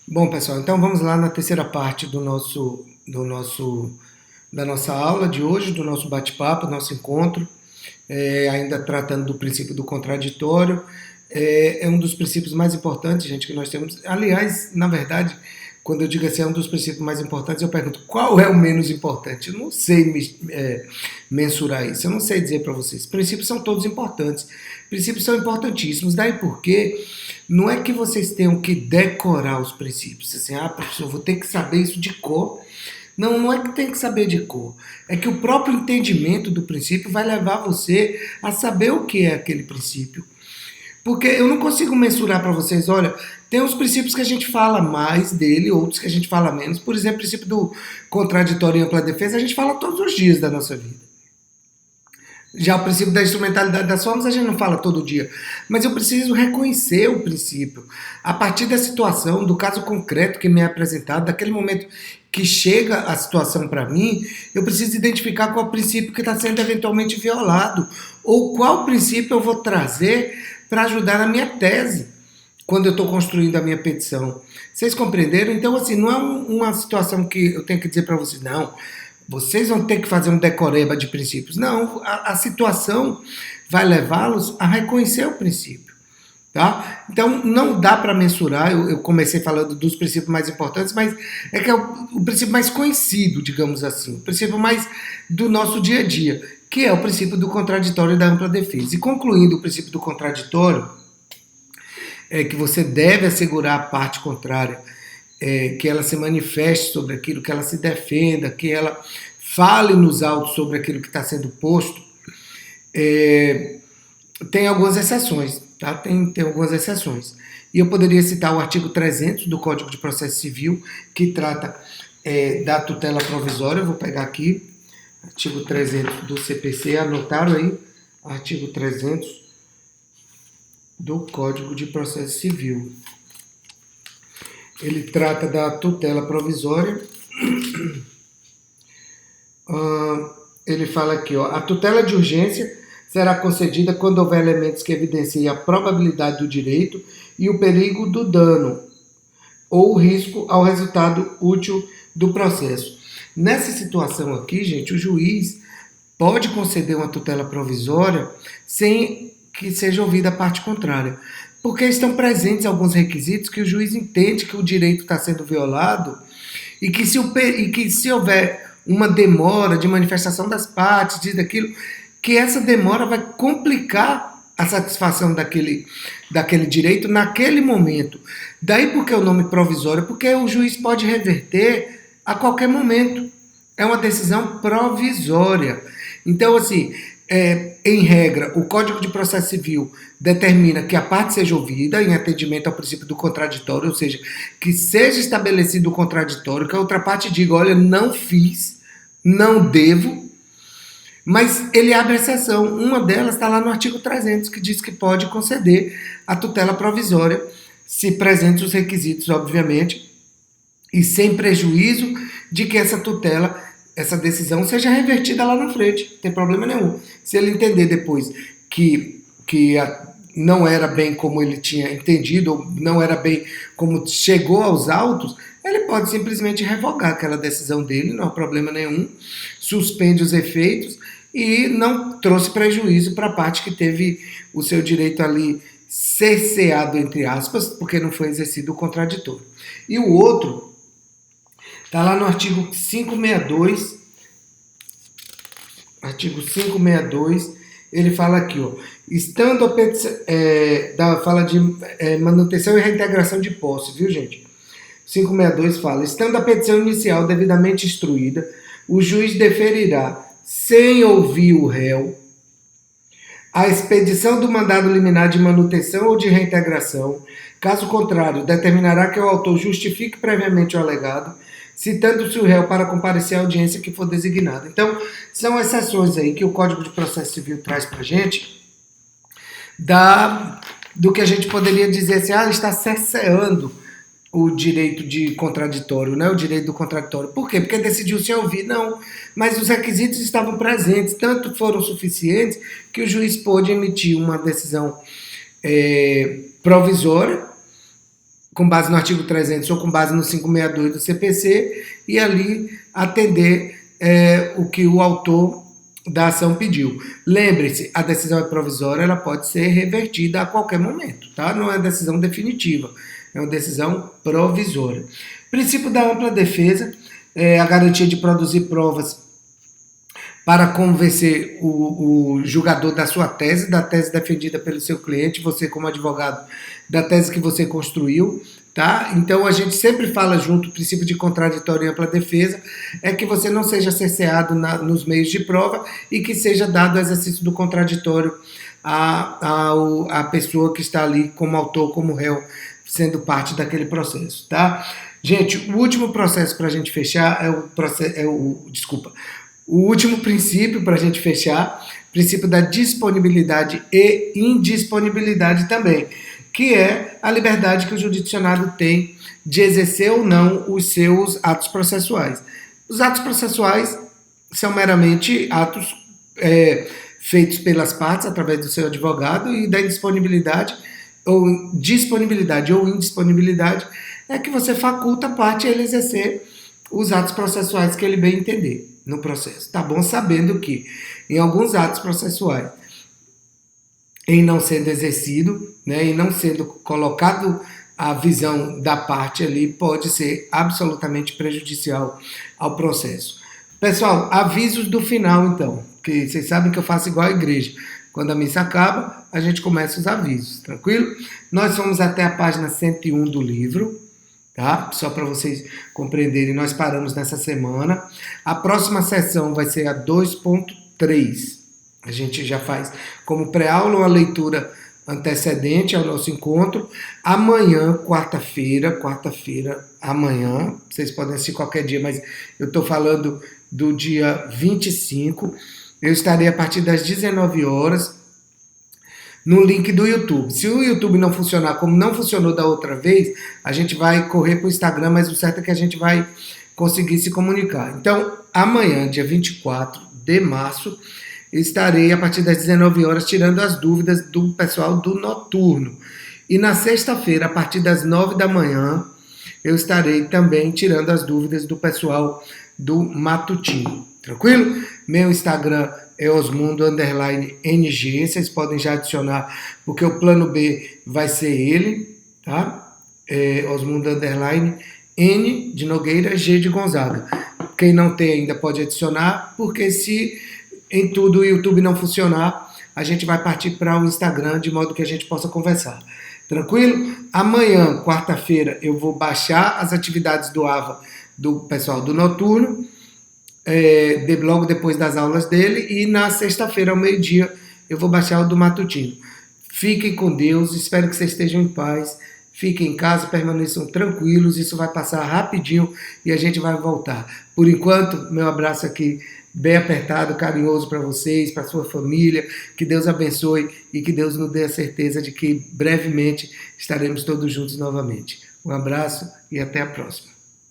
Bom, pessoal, então vamos lá na terceira parte da nossa aula de hoje, do nosso bate-papo, nosso encontro, ainda tratando do princípio do contraditório. É um dos princípios mais importantes, gente, que nós temos. Aliás, na verdade, quando eu digo assim, é um dos princípios mais importantes, eu pergunto qual é o menos importante. Eu não sei mensurar isso, eu não sei dizer para vocês. Princípios são todos importantes, princípios são importantíssimos. Daí porque não é que vocês tenham que decorar os princípios, assim, professor, eu vou ter que saber isso de cor. Não, não é que tem que saber de cor. É que o próprio entendimento do princípio vai levar você a saber o que é aquele princípio. Porque eu não consigo mensurar para vocês, olha, tem uns princípios que a gente fala mais dele, outros que a gente fala menos. Por exemplo, o princípio do contraditório e ampla defesa, a gente fala todos os dias da nossa vida. Já o princípio da instrumentalidade das formas a gente não fala todo dia, mas eu preciso reconhecer o princípio. A partir da situação, do caso concreto que me é apresentado, daquele momento que chega a situação para mim, eu preciso identificar qual princípio que está sendo eventualmente violado, ou qual princípio eu vou trazer para ajudar na minha tese, quando eu estou construindo a minha petição. Vocês compreenderam? Então, assim, não é uma situação que eu tenho que dizer para vocês, não, vocês vão ter que fazer um decoreba de princípios. Não, a situação vai levá-los a reconhecer o princípio. Tá? Então, não dá para mensurar, eu comecei falando dos princípios mais importantes, mas é que é o princípio mais conhecido, digamos assim, o princípio mais do nosso dia a dia, que é o princípio do contraditório e da ampla defesa. E concluindo o princípio do contraditório, é que você deve assegurar a parte contrária, que ela se manifeste sobre aquilo, que ela se defenda, que ela fale nos autos sobre aquilo que está sendo posto. Tem algumas exceções, tá? Tem algumas exceções. E eu poderia citar o artigo 300 do Código de Processo Civil, que trata da tutela provisória. Eu vou pegar aqui, artigo 300 do CPC, anotaram aí? Artigo 300 do Código de Processo Civil. Ele trata da tutela provisória. Ele fala aqui, ó, a tutela de urgência será concedida quando houver elementos que evidenciem a probabilidade do direito e o perigo do dano ou o risco ao resultado útil do processo. Nessa situação aqui, gente, o juiz pode conceder uma tutela provisória sem que seja ouvida a parte contrária, porque estão presentes alguns requisitos que o juiz entende que o direito está sendo violado e que se houver uma demora de manifestação das partes, disso, daquilo, que essa demora vai complicar a satisfação daquele direito naquele momento. Daí porque o nome provisório, porque o juiz pode reverter a qualquer momento. É uma decisão provisória. Então, assim, em regra, o Código de Processo Civil determina que a parte seja ouvida em atendimento ao princípio do contraditório, ou seja, que seja estabelecido o contraditório, que a outra parte diga, olha, não fiz, não devo, mas ele abre exceção. Uma delas está lá no artigo 300, que diz que pode conceder a tutela provisória, se presentes os requisitos, obviamente, e sem prejuízo de que essa tutela, essa decisão seja revertida lá na frente, não tem problema nenhum. Se ele entender depois que não era bem como ele tinha entendido, ou não era bem como chegou aos autos, ele pode simplesmente revogar aquela decisão dele, não há problema nenhum, suspende os efeitos e não trouxe prejuízo para a parte que teve o seu direito ali cerceado, entre aspas, porque não foi exercido o contraditório. E o outro está lá no artigo 562, ele fala aqui, ó, estando a petição, fala de manutenção e reintegração de posse, viu, gente? 562 fala, estando a petição inicial devidamente instruída, o juiz deferirá, sem ouvir o réu, a expedição do mandado liminar de manutenção ou de reintegração. Caso contrário, determinará que o autor justifique previamente o alegado, citando-se o réu para comparecer à audiência que for designada. Então, são exceções aí que o Código de Processo Civil traz para a gente, do que a gente poderia dizer assim, está cerceando o direito de contraditório, né? O direito do contraditório. Por quê? Porque decidiu se ouvir? Não. Mas os requisitos estavam presentes, tanto foram suficientes que o juiz pôde emitir uma decisão provisória, com base no artigo 300 ou com base no 562 do CPC, e ali atender o que o autor da ação pediu. Lembre-se, a decisão é provisória, ela pode ser revertida a qualquer momento, tá? Não é decisão definitiva, é uma decisão provisória. Princípio da ampla defesa, a garantia de produzir provas para convencer o julgador da sua tese, da tese defendida pelo seu cliente, você como advogado, da tese que você construiu, tá? Então a gente sempre fala junto, o princípio de contraditório e ampla defesa, é que você não seja cerceado nos meios de prova e que seja dado o exercício do contraditório à pessoa que está ali como autor, como réu, sendo parte daquele processo, tá? Gente, o último processo para a gente fechar o último princípio para a gente fechar, princípio da disponibilidade e indisponibilidade também, que é a liberdade que o jurisdicionado tem de exercer ou não os seus atos processuais. Os atos processuais são meramente atos feitos pelas partes através do seu advogado, e da disponibilidade ou indisponibilidade é que você faculta a parte a ele exercer os atos processuais que ele bem entender no processo. Tá bom? Sabendo que em alguns atos processuais, em não sendo exercido, né, e não sendo colocado a visão da parte ali, pode ser absolutamente prejudicial ao processo. Pessoal, avisos do final então, que vocês sabem que eu faço igual a igreja. Quando a missa acaba, a gente começa os avisos, tranquilo? Nós fomos até a página 101 do livro, tá? Só para vocês compreenderem, nós paramos nessa semana. A próxima sessão vai ser a 2.3. A gente já faz como pré-aula uma leitura antecedente ao nosso encontro. Amanhã, quarta-feira, amanhã, vocês podem assistir qualquer dia, mas eu estou falando do dia 25, eu estarei a partir das 19 horas no link do YouTube. Se o YouTube não funcionar como não funcionou da outra vez, a gente vai correr para o Instagram, mas o certo é que a gente vai conseguir se comunicar. Então, amanhã, dia 24 de março, estarei a partir das 19 horas tirando as dúvidas do pessoal do noturno. E na sexta-feira, a partir das 9 da manhã, eu estarei também tirando as dúvidas do pessoal do matutino. Tranquilo? Meu Instagram é osmundo_NG, vocês podem já adicionar, porque o plano B vai ser ele, tá? Osmundo_N de Nogueira, G de Gonzaga. Quem não tem ainda pode adicionar, porque se em tudo o YouTube não funcionar, a gente vai partir para o Instagram, de modo que a gente possa conversar. Tranquilo? Amanhã, quarta-feira, eu vou baixar as atividades do AVA do pessoal do noturno, logo depois das aulas dele, e na sexta-feira, ao meio-dia, eu vou baixar o do matutino. Fiquem com Deus, espero que vocês estejam em paz, fiquem em casa, permaneçam tranquilos, isso vai passar rapidinho e a gente vai voltar. Por enquanto, meu abraço aqui, bem apertado, carinhoso para vocês, para sua família, que Deus abençoe e que Deus nos dê a certeza de que brevemente estaremos todos juntos novamente. Um abraço e até a próxima.